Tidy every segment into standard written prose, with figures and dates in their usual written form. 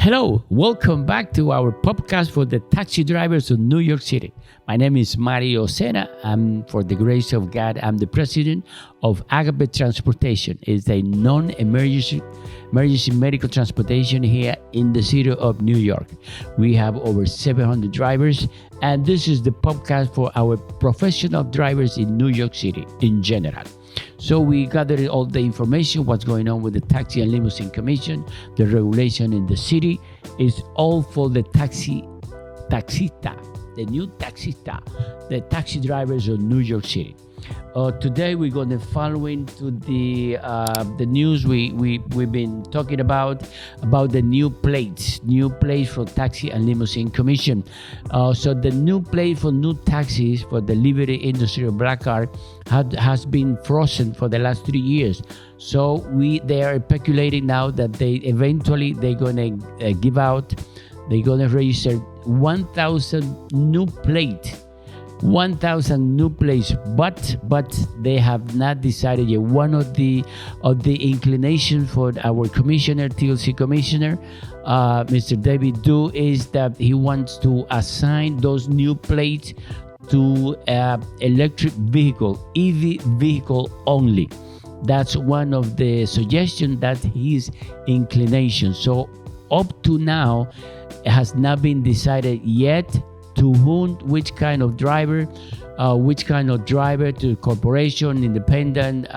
Hello, welcome back to our podcast for the taxi drivers of New York City. My name is Mario Sena. For the grace of God, I'm the president of Agape Transportation. It's a non-emergency medical transportation here in the city of New York. We have over 700 drivers, and this is the podcast for our professional drivers in New York City in general. So we gathered all the information, what's going on with the Taxi and Limousine Commission, the regulation in the city. Is all for the taxista, the new taxista, the taxi drivers of New York City. Today we're going to follow into the news we've been talking about the new plates for Taxi and Limousine Commission. So the new plate for new taxis for the livery industry of black car has been frozen for the last 3 years. So they are speculating now that they're going to give out. They're going to register 1,000 new plates. 1,000 new plates, but they have not decided yet. One of the inclination for our commissioner, TLC commissioner, Mr. David Du, is that he wants to assign those new plates to electric vehicle, EV vehicle only. That's one of the suggestions. That's his inclination. So up to now, it has not been decided yet to which kind of driver to corporation, independent,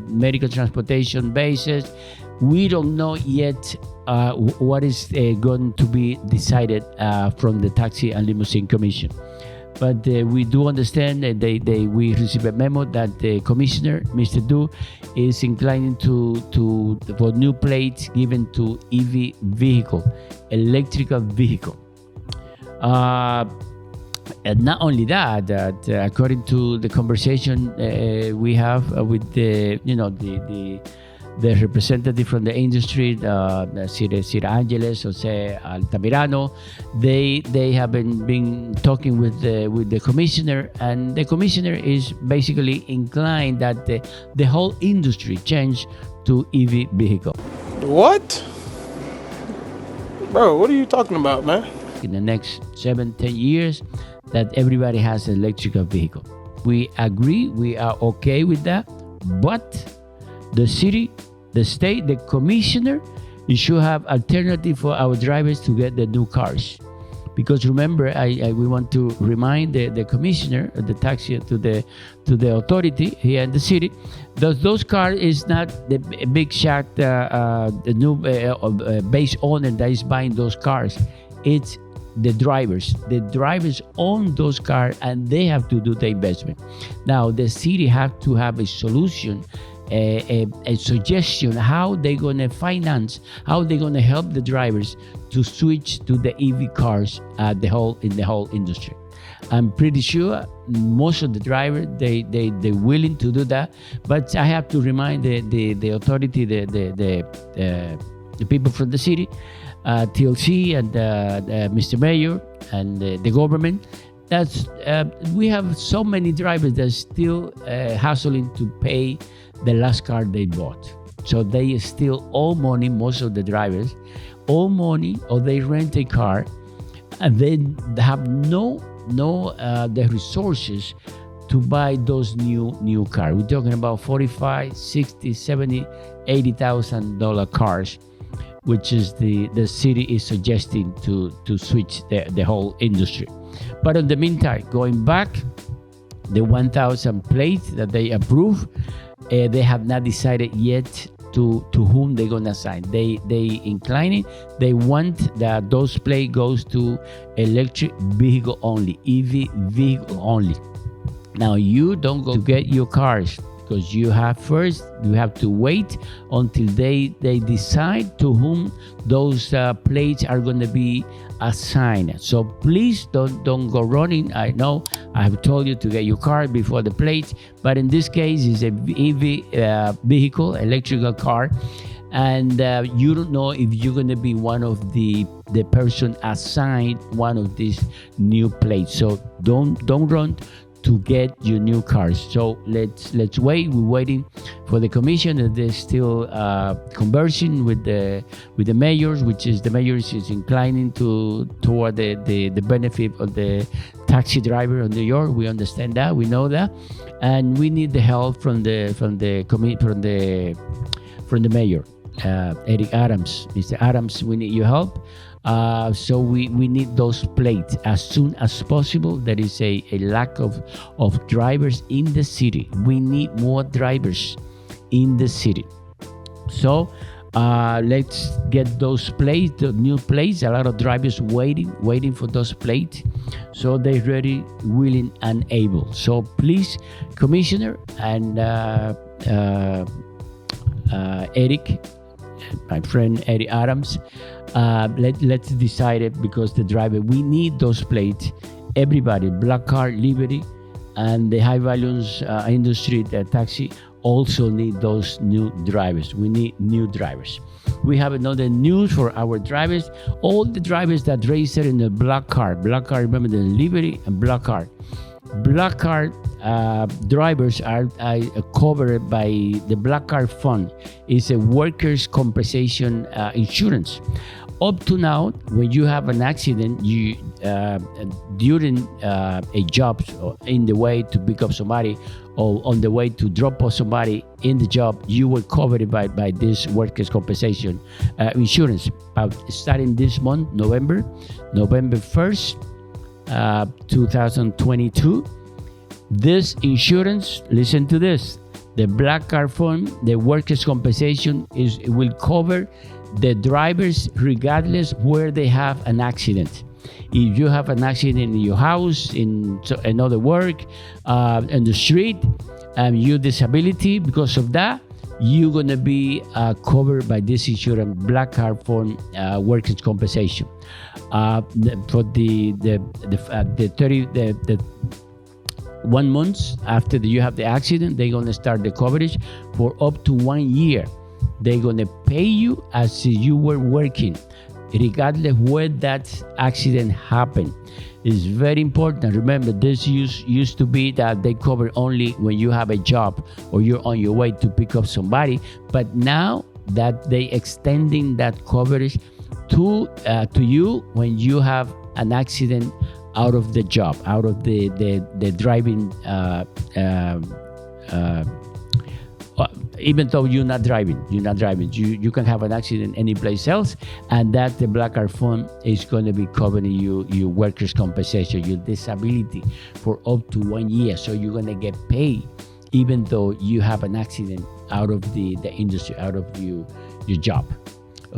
medical transportation basis. We don't know yet what is going to be decided from the Taxi and Limousine Commission. But we do understand that we received a memo that the commissioner, Mr. Du, is inclining for new plates given to EV vehicle, electrical vehicle. And not only that, according to the conversation we have with the representative from the industry, Sir Angeles, Jose Altamirano, they have been talking with the commissioner, and the commissioner is basically inclined that the whole industry change to EV vehicle. What? Bro, what are you talking about, man? In the next 7-10 years, that everybody has an electrical vehicle. We agree, we are okay with that, but the city, the state, the commissioner, you should have alternative for our drivers to get the new cars. Because remember, we want to remind the commissioner of the taxi to the authority here in the city, those cars is not the big shot, the new base owner that is buying those cars. It's the drivers own those cars, and they have to do the investment. Now the city have to have a solution, a suggestion how they're going to finance, how they're going to help the drivers to switch to the EV cars in the whole industry. I'm pretty sure most of the drivers they're willing to do that, but I have to remind the authority, the people from the city, TLC and Mr. Mayor and the government. That's we have so many drivers that still hassling to pay the last car they bought. So they still owe money. Most of the drivers owe money, or they rent a car, and they have no the resources to buy those new cars. We're talking about $45,000, $60,000, $70,000, $80,000 cars, which is the city is suggesting to switch the whole industry. But in the meantime, going back, the 1,000 plates that they approve, they have not decided yet to whom they're gonna assign. They inclining. They want that those plates goes to electric vehicle only, EV vehicle only. Now you don't go to get your cars, because you have to wait until they decide to whom those plates are going to be assigned. So please don't go running. I know I have told you to get your car before the plates, but in this case it's a EV vehicle, electrical car, and you don't know if you're going to be one of the person assigned one of these new plates. So don't run to get your new cars. So let's wait. We're waiting for the commission. There's still conversing with the mayors, which is the mayors is inclining toward the benefit of the taxi driver of New York. We understand that, we know that, and we need the help from the mayor, Eric Adams. Mr. Adams, we need your help. So we need those plates as soon as possible. There is a lack of drivers in the city. We need more drivers in the city. So let's get those plates, the new plates. A lot of drivers waiting for those plates. So they're ready, willing, and able. So please, Commissioner and Eric, my friend Eric Adams, let's decide it, because the driver, we need those plates. Everybody, black car, Liberty, and the high volumes industry, the taxi, also need those new drivers. We need new drivers. We have another news for our drivers. All the drivers that register in the black car, remember the Liberty and black car. Black car drivers are covered by the Black Car Fund. It's a workers' compensation insurance. Up to now, when you have an accident, you during a job, or in the way to pick up somebody, or on the way to drop off somebody in the job, you were covered by this workers' compensation insurance. Starting this month, November 1st, 2022, this insurance, listen to this, the Black Car Fund, the workers' compensation will cover the drivers regardless where they have an accident. If you have an accident in your house, in another work, in the street, and your disability, because of that, you're going to be covered by this insurance, Black Car Fund workers' compensation. For the 1 month after you have the accident, they're going to start the coverage for up to 1 year. They're going to pay you as if you were working, regardless where that accident happened. It's very important. Remember, this used to be that they cover only when you have a job or you're on your way to pick up somebody. But now that they extending that coverage to you when you have an accident out of the job, out of the driving, even though you're not driving, you can have an accident any place else, and that the Black Car Fund is going to be covering your workers' compensation, your disability for up to 1 year. So you're going to get paid even though you have an accident out of the industry, out of your job.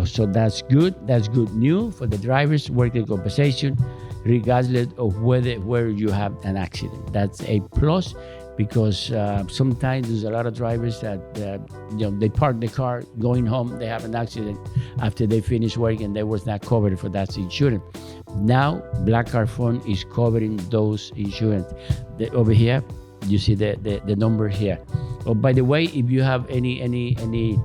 So that's good. That's good news for the drivers, workers' compensation, regardless of where you have an accident. That's a plus, because sometimes there's a lot of drivers that they park the car going home, they have an accident after they finish work, and they was not covered for that insurance. Now Black Car Fund is covering those insurance. Over here you see the number here. Oh, by the way, if you have any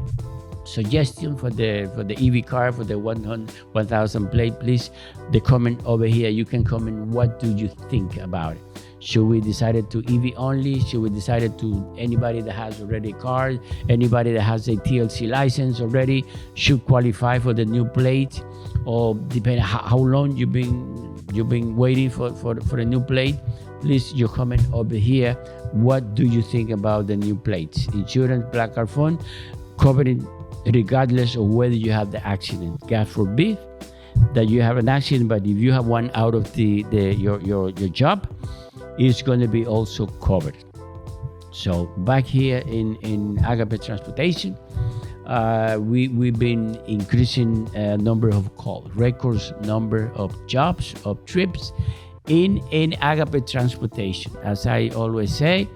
suggestion for the EV car, for the 1000 plate, please, the comment over here, you can comment what do you think about it. Should we decide to EV only? Should we decide to anybody that has already a car, anybody that has a TLC license already should qualify for the new plate? Or depending how long you've been waiting for a new plate, please your comment over here. What do you think about the new plates? Insurance, Black Car Fund, covering regardless of whether you have the accident. God forbid that you have an accident, but if you have one out of your job, it's going to be also covered. So back here in Agape Transportation, we've been increasing number of calls, records number of jobs, of trips in Agape Transportation. As I always say,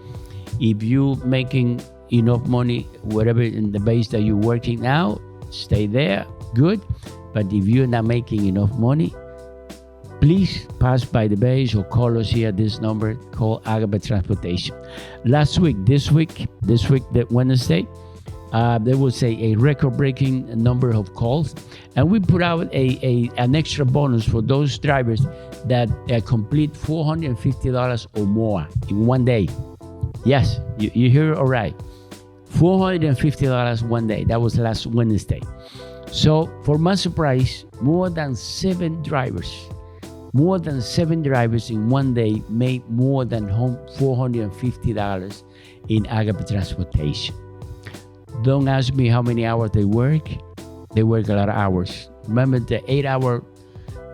if you making enough money wherever in the base that you're working now, stay there, good. But if you're not making enough money, please pass by the base or call us here at this number, call Agape Transportation. This week, that Wednesday, There was a record-breaking number of calls, and we put out an extra bonus for those drivers that complete $450 or more in one day. Yes, you hear it all right. $450 one day. That was last Wednesday. So for my surprise, more than seven drivers in one day made more than $450 in Agape transportation. Don't ask me how many hours they work. They work a lot of hours. Remember, the 8-hour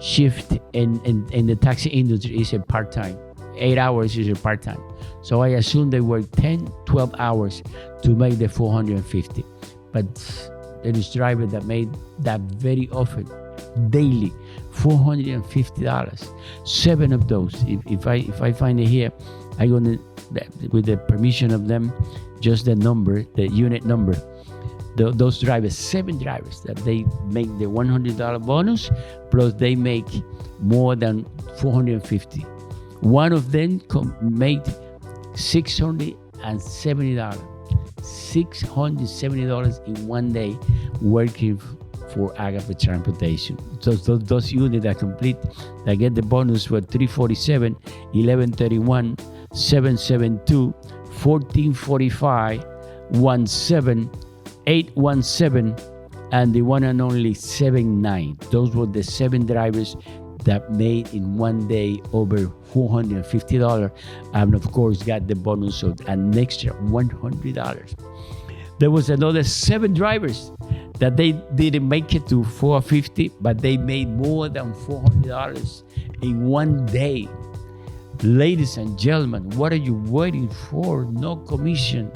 shift in the taxi industry is a part-time. 8 hours is a part-time. So I assume they work 10, 12 hours to make the 450. But there is drivers that made that very often, daily, $450. 7 of those. If I find it here, I'm gonna, with the permission of them, just the number, the unit number. Those drivers, 7 drivers that they make the $100 bonus, plus they make more than 450. One of them made $670. $670 in one day working for Agape Transportation. So those units that complete, that get the bonus for 347, 1131, 772, 1445, 17, 817, and the one and only 79. Those were the 7 drivers that made in one day over $450, and of course got the bonus of an extra $100. There was another 7 drivers that they didn't make it to $450, but they made more than $400 in one day. Ladies and gentlemen, what are you waiting for? No commission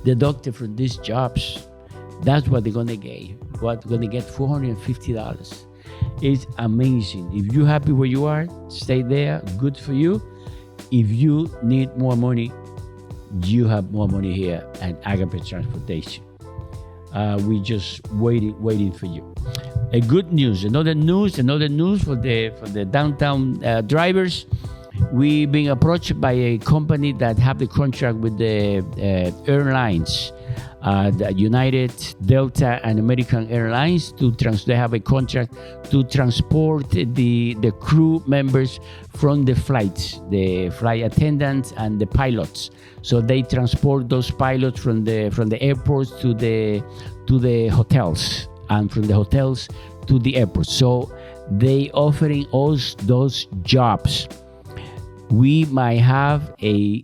deducted from these jobs. That's what they're gonna get. What they're gonna get $450. It's amazing. If you're happy where you are, stay there. Good for you. If you need more money, you have more money here at Agape Transportation. We just waiting for you. Another news for the downtown drivers. We've been approached by a company that have the contract with the airlines, the United, Delta, and American Airlines. They have a contract to transport the crew members from the flights, the flight attendants and the pilots. So they transport those pilots from the airports to the hotels, and from the hotels to the airports. So they offering us those jobs. We might have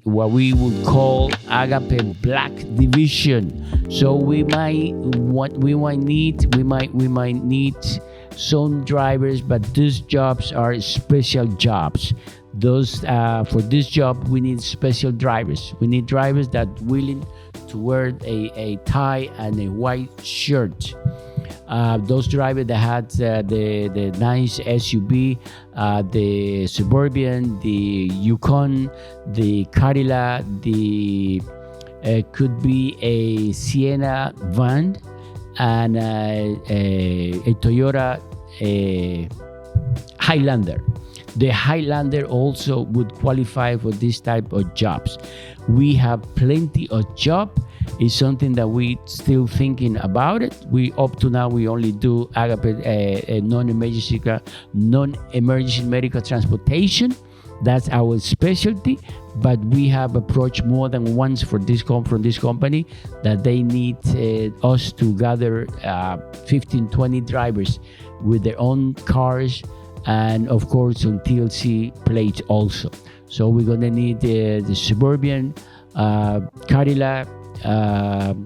what we would call Agape Black division. So we might need some drivers, but these jobs are special jobs. For this job, we need special drivers. We need drivers that willing to wear a tie and a white shirt. Those drivers that had the nice SUV, the Suburban, the Yukon, the Cadillac, could be a Sienna van, and a Toyota Highlander. The Highlander also would qualify for this type of jobs. We have plenty of jobs. It's something that we still thinking about it. Up to now we only do Agape non-emergency medical transportation. That's our specialty. But we have approached more than once from this company that they need us to gather 15-20 drivers with their own cars, and of course on TLC plates also. So we're gonna need the Suburban, Cadillac,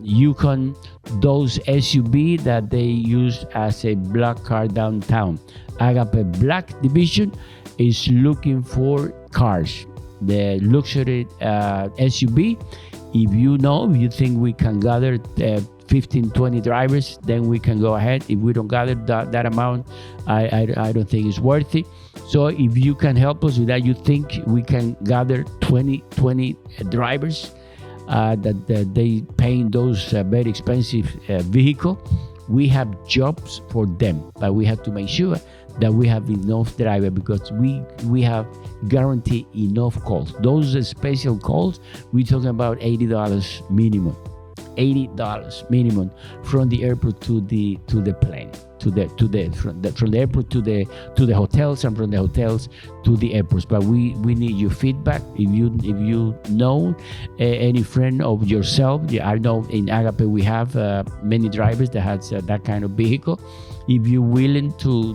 Yukon, those SUV that they use as a black car downtown. Agape Black division is looking for cars, the luxury SUV. If you think we can gather 15-20 drivers, then we can go ahead. If we don't gather that amount, I don't think it's worth it. So if you can help us with that, you think we can gather 20 drivers that they paying those very expensive vehicle, we have jobs for them, but we have to make sure that we have enough driver, because we have guaranteed enough calls. Those special calls, we're talking about $80 minimum. $80 minimum from the airport to the plane, from the airport to the hotels, and from the hotels to the airports. But we need your feedback. If you know any friend of yourself, I know in Agape we have many drivers that has that kind of vehicle. If you're willing to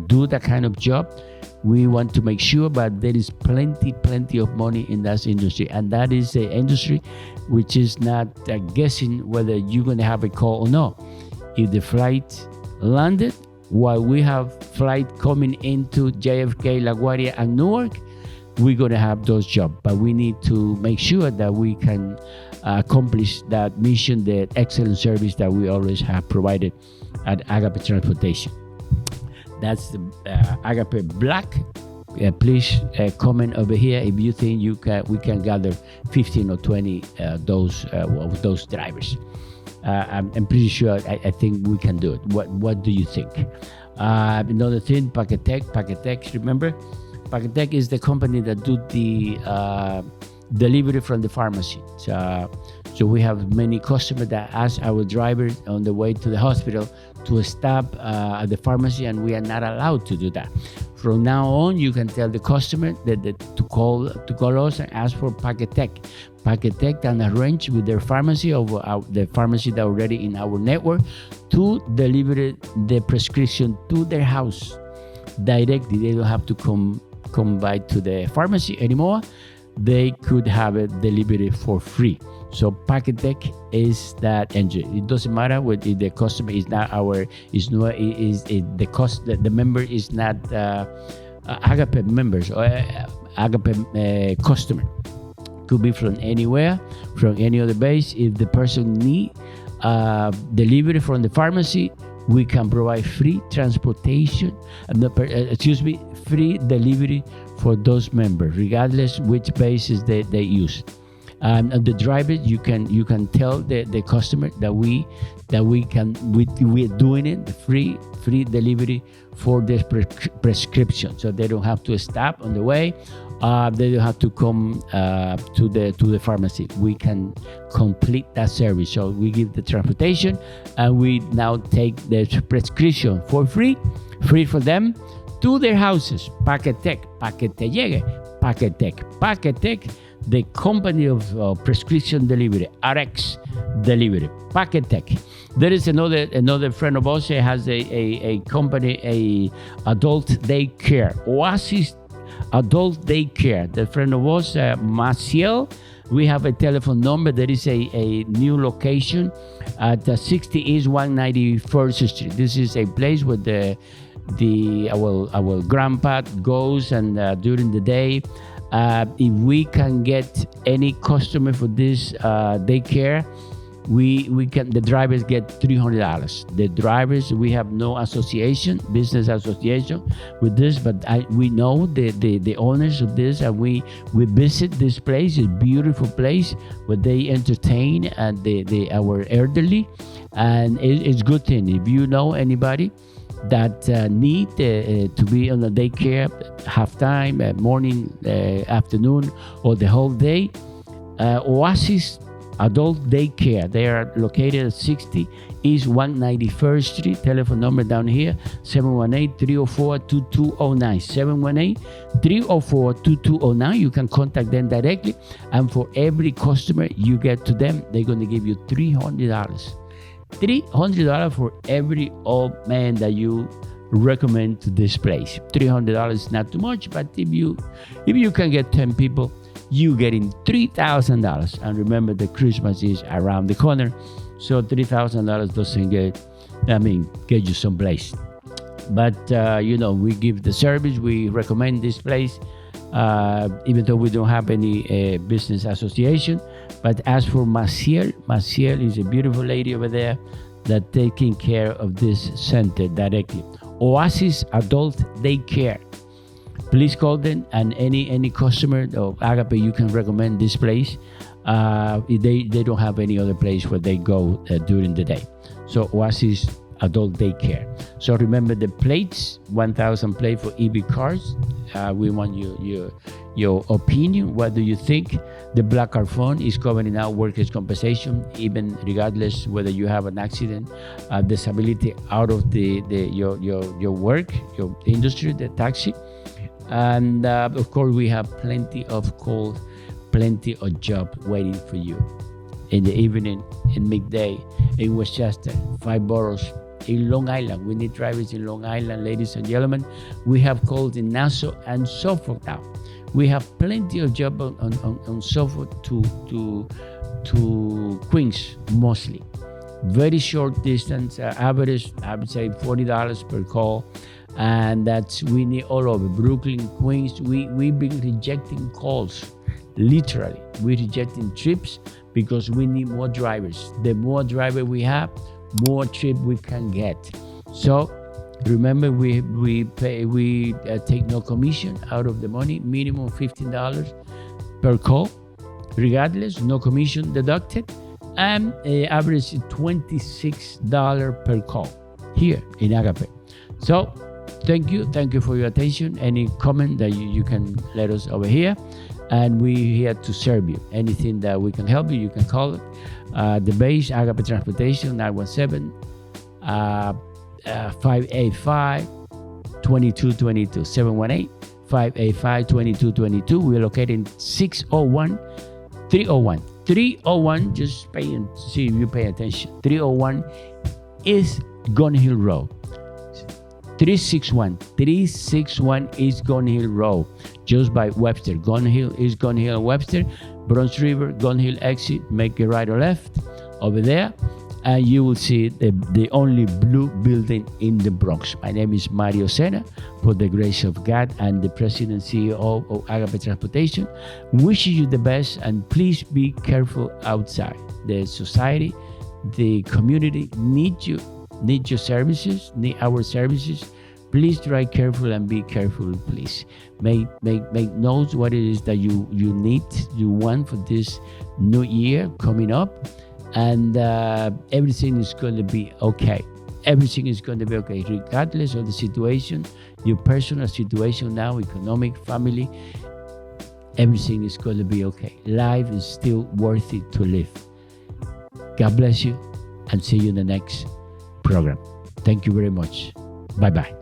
do that kind of job, we want to make sure, but there is plenty of money in that industry, and that is an industry which is not guessing whether you're going to have a call or not. If the flight landed while we have flight coming into JFK, LaGuardia, and Newark, we're going to have those jobs. But we need to make sure that we can accomplish that mission, the excellent service that we always have provided at Agape Transportation. That's the Agape Black. Please comment over here if you think we can gather 15 or 20 of those drivers. I'm pretty sure. I think we can do it. What do you think? Another thing, PacKEtek. Remember, PacKEtek is the company that do the delivery from the pharmacy. So we have many customers that ask our drivers on the way to the hospital to stop at the pharmacy, and we are not allowed to do that. From now on, you can tell the customer that to call us and ask for PacKEtek. PacKEtek can arrange with their pharmacy or the pharmacy that are already in our network to deliver the prescription to their house directly. They don't have to come by to the pharmacy anymore. They could have it delivered for free. So PacKEtek is that engine. It doesn't matter if the customer is not the member is not Agape members or Agape customer. Could be from anywhere, from any other base. If the person need delivery from the pharmacy, we can provide free transportation. Free delivery for those members, regardless which bases they use. And the driver, you can tell the customer that we are doing it, the free delivery for their prescription, so they don't have to stop on the way. They don't have to come to the pharmacy. We can complete that service. So we give the transportation, and we now take the prescription for free for them to their houses. PacKEtek llegue. PacKEtek, the company of prescription delivery, RX delivery, PacKEtek. There is another friend of ours has a company, a adult daycare, Oasis Adult Daycare. The friend of ours, Maciel. We have a telephone number. There is a new location at 60 East 191st Street. This is a place where our grandpa goes, and during the day, if we can get any customer for this daycare, the drivers get $300. The drivers, we have no business association with this, but we know the owners of this, and we visit this place. It's a beautiful place where they entertain our elderly, and it's a good thing. If you know anybody that need to be on the daycare half-time, morning, afternoon, or the whole day, Oasis Adult Daycare. They are located at 60 East 191st Street. Telephone number down here, 718-304-2209. 718-304-2209. You can contact them directly, and for every customer you get to them, they're going to give you $300. $300 for every old man that you recommend to this place. $300 is not too much, but if you can get 10 people, you getting $3,000. And remember, the Christmas is around the corner, so $3,000 doesn't get you someplace. But we give the service. We recommend this place, even though we don't have any business association. But as for Maciel is a beautiful lady over there that taking care of this center directly. Oasis Adult Daycare. Please call them, and any customer of Agape, you can recommend this place. They don't have any other place where they go during the day. So Oasis Adult Daycare. So remember the plates, 1,000 plates for EV cars. We want your opinion. What do you think? The Black Card Fund is covering now workers' compensation, even regardless whether you have an accident, disability out of your work, your industry, the taxi. And of course, we have plenty of calls, plenty of job waiting for you in the evening, in midday, in Westchester, 5 boroughs, in Long Island. We need drivers in Long Island, ladies and gentlemen. We have calls in Nassau and Suffolk now. We have plenty of job on Suffolk to Queens mostly. Very short distance, average, I would say $40 per call. And we need all over Brooklyn, Queens. We've been rejecting calls, literally. We're rejecting trips because we need more drivers. The more drivers we have, more trip we can get. So remember, we take no commission out of the money, minimum $15 per call, regardless, no commission deducted, and average $26 per call here in Agape. So thank you for your attention. Any comment that you can let us over here, and we're here to serve you. Anything that we can help you, you can call it. The base, Agape Transportation, 917-585-2222, 718-585-2222. We're located in 301, just pay and see if you pay attention. 301 is Gun Hill Road. 361 is Gun Hill Road, just by Webster. Gun Hill is Gun Hill and Webster. Bronx River, Gun Hill exit, make a right or left over there, and you will see the only blue building in the Bronx. My name is Mario Sena, for the grace of God, and the President and CEO of Agape Transportation. Wishing you the best, and please be careful outside. The society, the community need your services, need our services. Please drive careful and be careful, please. Make notes what it is that you need, you want for this new year coming up, and everything is going to be okay. Everything is going to be okay, regardless of the situation, your personal situation now, economic, family. Everything is going to be okay. Life is still worth it to live. God bless you, and see you in the next program. Thank you very much. Bye-bye.